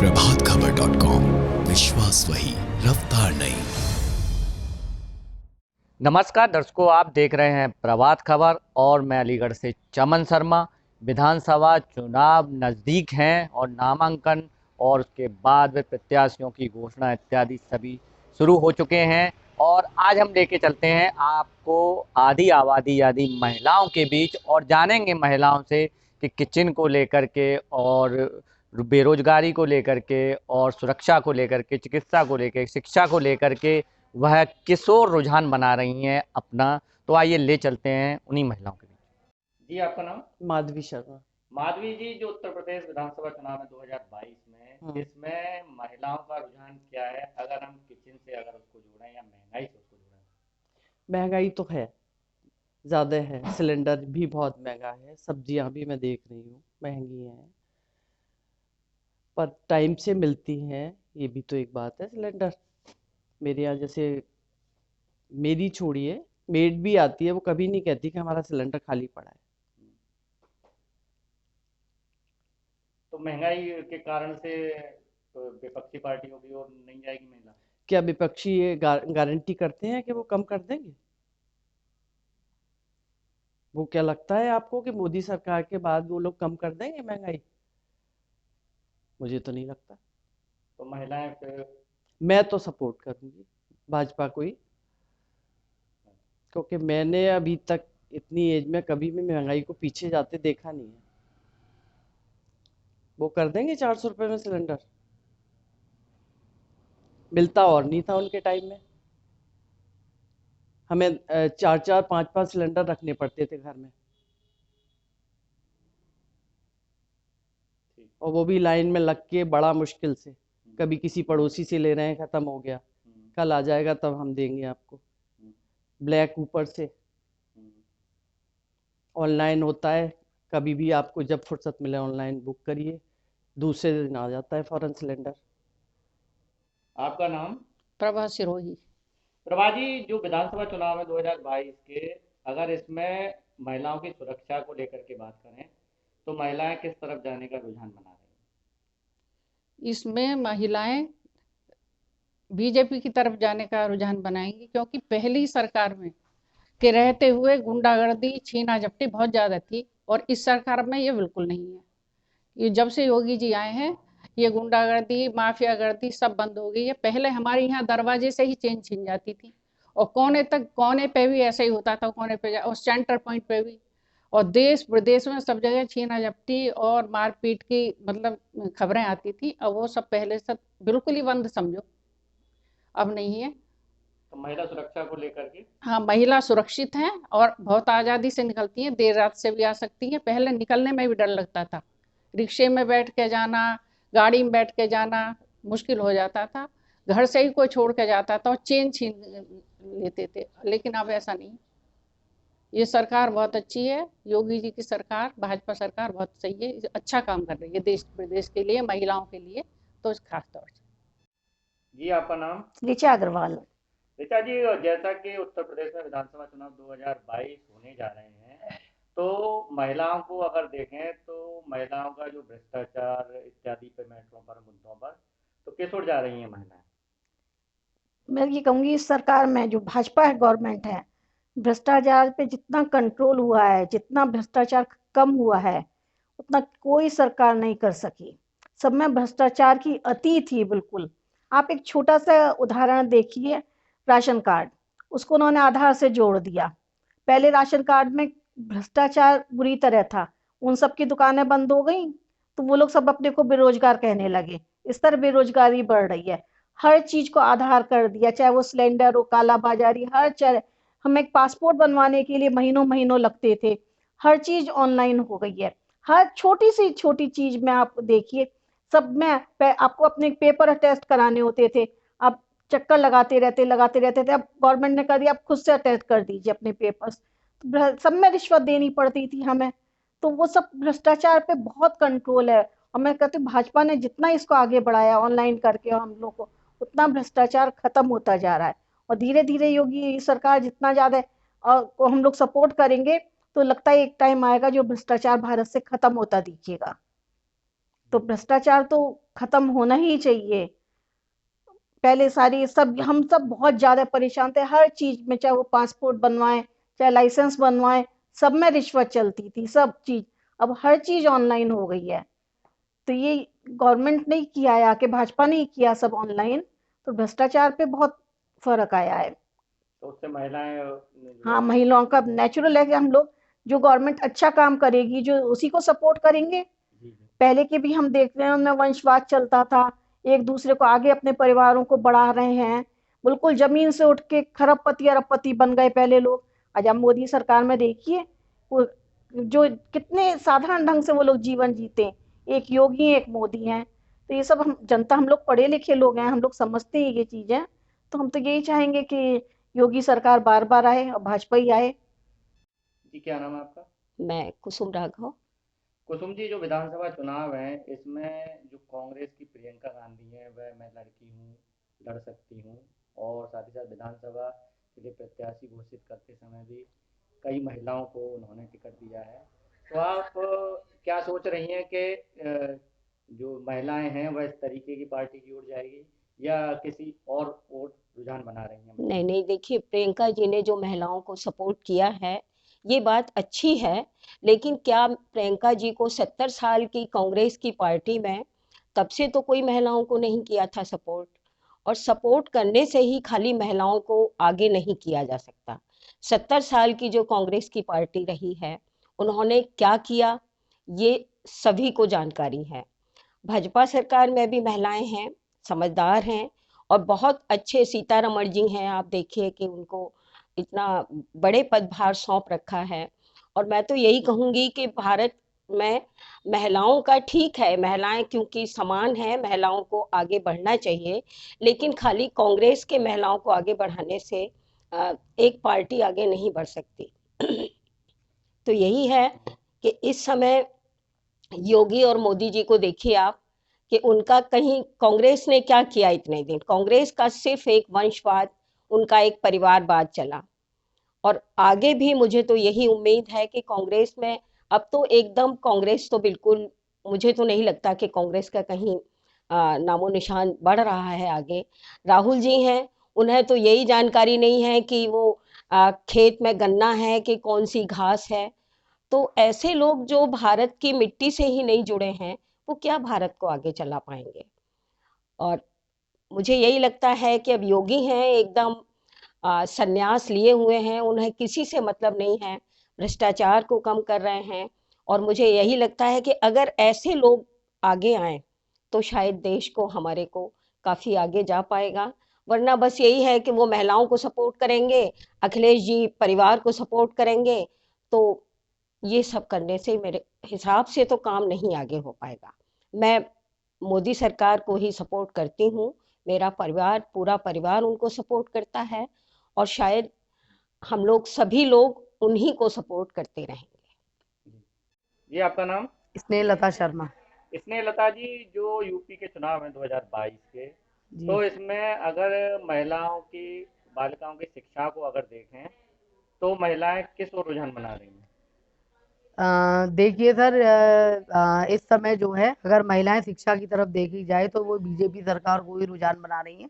प्रभातखबर.com, विश्वास वही, रफ्तार नहीं। नमस्कार दर्शकों, आप देख रहे हैं प्रभात खबर और मैं अलीगढ़ से चमन शर्मा। विधानसभा चुनाव नज़दीक हैं और नामांकन और उसके बाद वे प्रत्याशियों की घोषणा इत्यादि सभी शुरू हो चुके हैं। और आज हम लेके चलते हैं आपको आधी आबादी यानी महिलाओं के बीच और जानेंगे महिलाओं से कि किचन को लेकर के और बेरोजगारी को लेकर के और सुरक्षा को लेकर के, चिकित्सा को लेकर, शिक्षा को लेकर के वह किस ओर रुझान बना रही हैं अपना। तो आइए ले चलते हैं उन्हीं महिलाओं के बीच। जी, आपका नाम? माधवी शर्मा। माधवी जी, जो उत्तर प्रदेश विधानसभा चुनाव है 2022 में, इसमें महिलाओं का रुझान क्या है? अगर हम किचन से अगर उसको जोड़ें या महंगाई से उसको जोड़ें। महंगाई तो है, ज़्यादा है, सिलेंडर भी बहुत महंगा है, सब्जियां भी मैं देख रही हूँ महंगी हैं, पर टाइम से मिलती हैं, ये भी तो एक बात है। सिलेंडर मेरे यहाँ जैसे मेरी छोड़िए, मेड भी आती है, वो कभी नहीं कहती कि हमारा सिलेंडर खाली पड़ा है। तो महंगाई के कारण से विपक्षी पार्टियों की ओर नहीं जाएगी महिला? क्या विपक्षी ये गारंटी करते हैं कि वो कम कर देंगे? वो क्या लगता है आपको कि मोदी सरकार के बाद वो लोग कम कर देंगे महंगाई? मुझे तो नहीं लगता। तो महिलाएं फिर मैं तो सपोर्ट करूंगी भाजपा को ही, क्योंकि मैंने अभी तक इतनी एज में कभी भी महंगाई को पीछे जाते देखा नहीं है। वो कर देंगे 400 रुपये में सिलेंडर, मिलता और नहीं था उनके टाइम में। हमें 4-4 5-5 सिलेंडर रखने पड़ते थे घर में, और वो भी लाइन में लग के बड़ा मुश्किल से। कभी किसी पड़ोसी से ले रहे हैं, खत्म हो गया, कल आ जाएगा तब हम देंगे आपको। ब्लैक ऊपर से ऑनलाइन होता है, कभी भी आपको जब फुर्सत मिले ऑनलाइन बुक करिए, दूसरे दिन आ जाता है फौरन सिलेंडर। आपका नाम? प्रभा सिरोही। प्रभा जी, जो विधानसभा चुनाव है 2022 के, अगर इसमें महिलाओं की सुरक्षा को लेकर के बात करें तो महिलाएं किस तरफ जाने का रुझान बना रही हैं? इसमें महिलाएं बीजेपी की तरफ जाने का रुझान बनाएंगी, क्योंकि पहली सरकार में के रहते हुए गुंडागर्दी, छीना झपटी बहुत ज्यादा थी और इस सरकार में ये बिल्कुल नहीं है। ये जब से योगी जी आए हैं, ये गुंडागर्दी, माफिया गर्दी सब बंद हो गई है। पहले हमारे यहाँ दरवाजे से ही चेन छिन जाती थी और कोने पे भी ऐसा ही होता था, कोने पे और सेंटर पॉइंट पे भी, और देश विदेश में सब जगह छीना झपटी और मारपीट की मतलब खबरें आती थी। अब वो सब पहले सब बिल्कुल ही बंद समझो, अब नहीं है। तो महिला सुरक्षा को लेकर के? हाँ, महिला सुरक्षित हैं और बहुत आज़ादी से निकलती हैं, देर रात से भी आ सकती हैं। पहले निकलने में भी डर लगता था, रिक्शे में बैठ के जाना, गाड़ी में बैठ के जाना मुश्किल हो जाता था, घर से ही कोई छोड़ के जाता था और चेन छीन लेते थे। लेकिन अब ऐसा नहीं, ये सरकार बहुत अच्छी है, योगी जी की सरकार, भाजपा सरकार बहुत सही है, अच्छा काम कर रही है देश प्रदेश के लिए, महिलाओं के लिए तो खास तौर से। जी, आपका नाम? ऋचा अग्रवाल। ऋचा जी, जैसा कि उत्तर प्रदेश में विधानसभा चुनाव 2022 होने जा रहे हैं, तो महिलाओं को अगर देखें तो महिलाओं का जो भ्रष्टाचार इत्यादि पे मैटरों पर, मुद्दों पर, तो किस ओर जा रही हैं महिलाएं? मैं ये कहूँगी इस सरकार में जो भाजपा है, गवर्नमेंट है, भ्रष्टाचार पे जितना कंट्रोल हुआ है, जितना भ्रष्टाचार कम हुआ है, उतना कोई सरकार नहीं कर सकी। सब में भ्रष्टाचार की अति थी बिल्कुल। आप एक छोटा सा उदाहरण देखिए, राशन कार्ड, उसको उन्होंने आधार से जोड़ दिया। पहले राशन कार्ड में भ्रष्टाचार बुरी तरह था, उन सब की दुकानें बंद हो गई, तो वो लोग सब अपने को बेरोजगार कहने लगे। इस तरह बेरोजगारी बढ़ रही है। हर चीज को आधार कर दिया, चाहे वो सिलेंडर हो, काला बाजारी, हर चीज। हमें एक पासपोर्ट बनवाने के लिए महीनों महीनों लगते थे, हर चीज ऑनलाइन हो गई है। हर छोटी सी छोटी चीज में आप देखिए, सब में आपको अपने पेपर अटेस्ट कराने होते थे, आप चक्कर लगाते रहते थे। अब गवर्नमेंट ने कर दिया, आप खुद से अटेस्ट कर दीजिए अपने पेपर्स। सब में रिश्वत देनी पड़ती थी हमें, तो वो सब भ्रष्टाचार पे बहुत कंट्रोल है। और मैं कहती हूँ भाजपा ने जितना इसको आगे बढ़ाया ऑनलाइन करके हम लोग को, उतना भ्रष्टाचार खत्म होता जा रहा है। और धीरे धीरे योगी सरकार जितना ज्यादा को हम लोग सपोर्ट करेंगे, तो लगता है एक टाइम आएगा जो भ्रष्टाचार भारत से खत्म होता दिखेगा। तो भ्रष्टाचार तो खत्म होना ही चाहिए। पहले सारी सब हम सब बहुत ज्यादा परेशान थे हर चीज में, चाहे वो पासपोर्ट बनवाएं, चाहे लाइसेंस बनवाएं, सब में रिश्वत चलती थी, सब चीज। अब हर चीज ऑनलाइन हो गई है। तो ये गवर्नमेंट ने किया है, आके भाजपा ने किया सब ऑनलाइन, तो भ्रष्टाचार पे बहुत फर्क आया है। तो उससे महिलाएं हाँ, महिलाओं का नेचुरल है कि हम लोग, जो गवर्नमेंट अच्छा काम करेगी जो उसी को सपोर्ट करेंगे। जी जी। पहले के भी हम देख रहे हैं, उनमें वंशवाद चलता था, एक दूसरे को आगे अपने परिवारों को बढ़ा रहे हैं, बिल्कुल जमीन से उठ के खरबपति अरबपति बन गए पहले लोग। आज आप मोदी सरकार में देखिए, वो जो कितने साधारण ढंग से वो लोग जीवन जीते, एक योगी एक मोदी हैं। तो ये सब हम जनता, हम लोग पढ़े लिखे लोग हैं, हम लोग समझते हैं ये चीजें। तो हम तो यही चाहेंगे कि योगी सरकार बार बार आए और भाजपा ही आए। जी, क्या नाम है आपका? मैं कुसुम राघव। कुसुम जी, जो विधानसभा चुनाव है इसमें जो कांग्रेस की प्रियंका गांधी है वह मैं लड़की हूँ, लड़ सकती हूँ, और साथ ही साथ विधानसभा के लिए प्रत्याशी घोषित करते समय भी कई महिलाओं को उन्होंने टिकट दिया है। तो आप क्या सोच रही हैं कि जो महिलाएं हैं वह इस तरीके की पार्टी की ओर जाएगी या किसी और रुझान बना रही हैं? नहीं नहीं, देखिए, प्रियंका जी ने जो महिलाओं को सपोर्ट किया है ये बात अच्छी है, लेकिन क्या प्रियंका जी को 70 साल की कांग्रेस की पार्टी में तब से तो कोई महिलाओं को नहीं किया था सपोर्ट, और सपोर्ट करने से ही खाली महिलाओं को आगे नहीं किया जा सकता। 70 साल की जो कांग्रेस की पार्टी रही है उन्होंने क्या किया ये सभी को जानकारी है। भाजपा सरकार में भी महिलाएं हैं, समझदार हैं, और बहुत अच्छे सीतारमण जी हैं। आप देखिए कि उनको इतना बड़े पदभार सौंप रखा है। और मैं तो यही कहूंगी कि भारत में महिलाओं का ठीक है, महिलाएं क्योंकि समान है, महिलाओं को आगे बढ़ना चाहिए, लेकिन खाली कांग्रेस के महिलाओं को आगे बढ़ाने से एक पार्टी आगे नहीं बढ़ सकती। तो यही है कि इस समय योगी और मोदी जी को देखिए आप कि उनका कहीं कांग्रेस ने क्या किया इतने दिन। कांग्रेस का सिर्फ एक वंशवाद, उनका एक परिवारवाद चला, और आगे भी मुझे तो यही उम्मीद है कि कांग्रेस में अब तो एकदम कांग्रेस तो बिल्कुल, मुझे तो नहीं लगता कि कांग्रेस का कहीं नामो निशान बढ़ रहा है आगे। राहुल जी हैं, उन्हें तो यही जानकारी नहीं है कि वो खेत में गन्ना है कि कौन सी घास है। तो ऐसे लोग जो भारत की मिट्टी से ही नहीं जुड़े हैं वो क्या भारत को आगे चला पाएंगे। और मुझे यही लगता है कि अब योगी हैं एकदम संन्यास लिए हुए हैं, उन्हें किसी से मतलब नहीं है, भ्रष्टाचार को कम कर रहे हैं। और मुझे यही लगता है कि अगर ऐसे लोग आगे आए तो शायद देश को, हमारे को काफ़ी आगे जा पाएगा। वरना बस यही है कि वो महिलाओं को सपोर्ट करेंगे, अखिलेश जी परिवार को सपोर्ट करेंगे, तो ये सब करने से मेरे हिसाब से तो काम नहीं आगे हो पाएगा। मैं मोदी सरकार को ही सपोर्ट करती हूँ, मेरा परिवार, पूरा परिवार उनको सपोर्ट करता है, और शायद हम लोग सभी लोग उन्हीं को सपोर्ट करते रहेंगे। जी, आपका नाम? स्नेहलता शर्मा। स्नेहलता जी, जो यूपी के चुनाव हैं 2022 के, जी। तो इसमें अगर महिलाओं की, बालिकाओं की शिक्षा को अगर देखें तो महिलाएं किस ओर रुझान बना रही हैं? देखिए सर, इस समय जो है अगर महिलाएं शिक्षा की तरफ देखी जाए तो वो बीजेपी सरकार को ही रुझान बना रही हैं,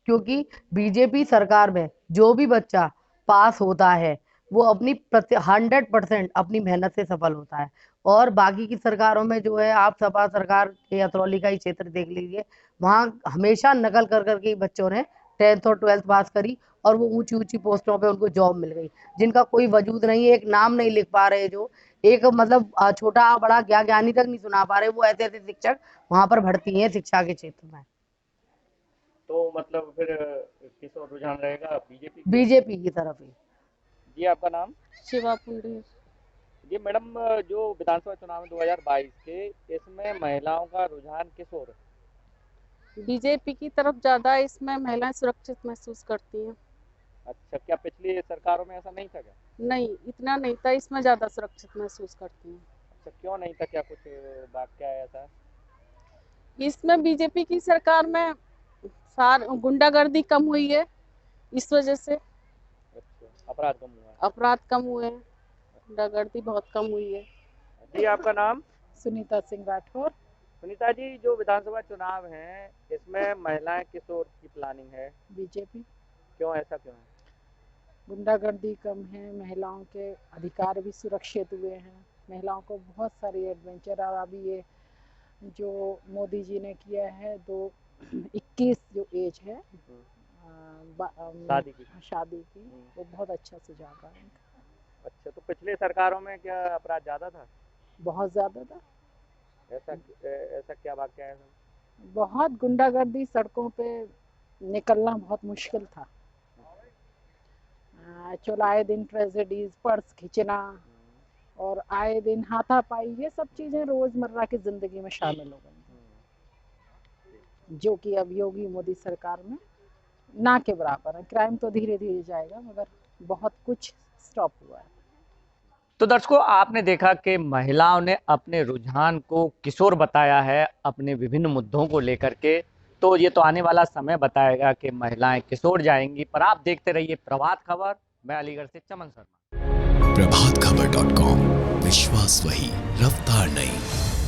क्योंकि बीजेपी सरकार में जो भी बच्चा पास होता है वो अपनी 100% अपनी मेहनत से सफल होता है। और बाकी की सरकारों में जो है, आप सपा सरकार के अतरौली का ही क्षेत्र देख लीजिए, वहाँ हमेशा नकल कर करके ही बच्चों ने 10th और 12th पास करी और वो ऊंची ऊंची पोस्टों पे उनको जॉब मिल गई, जिनका कोई वजूद नहीं है, एक नाम नहीं लिख पा रहे, जो एक मतलब छोटा बड़ा ज्ञानी तक नहीं सुना पा रहे, वो ऐसे ऐसे शिक्षक वहां पर भर्ती हैं शिक्षा के क्षेत्र में। तो मतलब फिर किस ओर रुझान रहेगा? बीजेपी की तरफ ही। जी, आपका नाम? शिवा पुंडे। जी मैडम, जो विधानसभा चुनाव 2022 के, इसमें महिलाओं का रुझान किस ओर है? बीजेपी की तरफ ज़्यादा, इसमें महिलाएं सुरक्षित महसूस करती हैं। अच्छा, क्या पिछली सरकारों में ऐसा नहीं था क्या? नहीं, इतना नहीं था, इसमें ज़्यादा सुरक्षित महसूस करती हैं। अच्छा, क्यों नहीं था? क्या कुछ वाकया आया था? इसमें बीजेपी की सरकार में गुंडागर्दी कम हुई है, इस वजह से अच्छा, अपराध कम हुआ है। अपराध कम हुए हैं, गुंडागर्दी बहुत कम हुई है। जी, आपका नाम? सुनीता सिंह राठौर। सुनीता जी, जो विधानसभा चुनाव हैं इसमें महिलाएं किशोर की प्लानिंग है, बीजेपी क्यों, ऐसा क्यों है? गुंडागर्दी कम है, महिलाओं के अधिकार भी सुरक्षित हुए हैं, महिलाओं को बहुत सारी एडवेंचर। और अभी ये जो मोदी जी ने किया है 21 जो एज है शादी की। शादी की, वो बहुत अच्छा सुझाव रहा है इनका। अच्छा, तो पिछले सरकारों में क्या अपराध ज़्यादा था? बहुत ज़्यादा था, ऐसा क्या वाकया है? बहुत गुंडागर्दी, सड़कों पे निकलना बहुत मुश्किल था। चलो आए दिन ट्रेजेडीज, पर्स खींचना और आए दिन हाथापाई, ये सब चीज़ें रोज़मर्रा की ज़िंदगी में शामिल हो गई, जो कि अब योगी मोदी सरकार में ना के बराबर है। क्राइम तो धीरे धीरे जाएगा, मगर बहुत कुछ स्टॉप हुआ है। तो दर्शकों, आपने देखा कि महिलाओं ने अपने रुझान को किशोर बताया है अपने विभिन्न मुद्दों को लेकर के। तो ये तो आने वाला समय बताएगा कि महिलाएं किशोर जाएंगी, पर आप देखते रहिए प्रभात खबर। मैं अलीगढ़ से चमन शर्मा। प्रभातखबर.com, विश्वास वही, रफ्तार नहीं।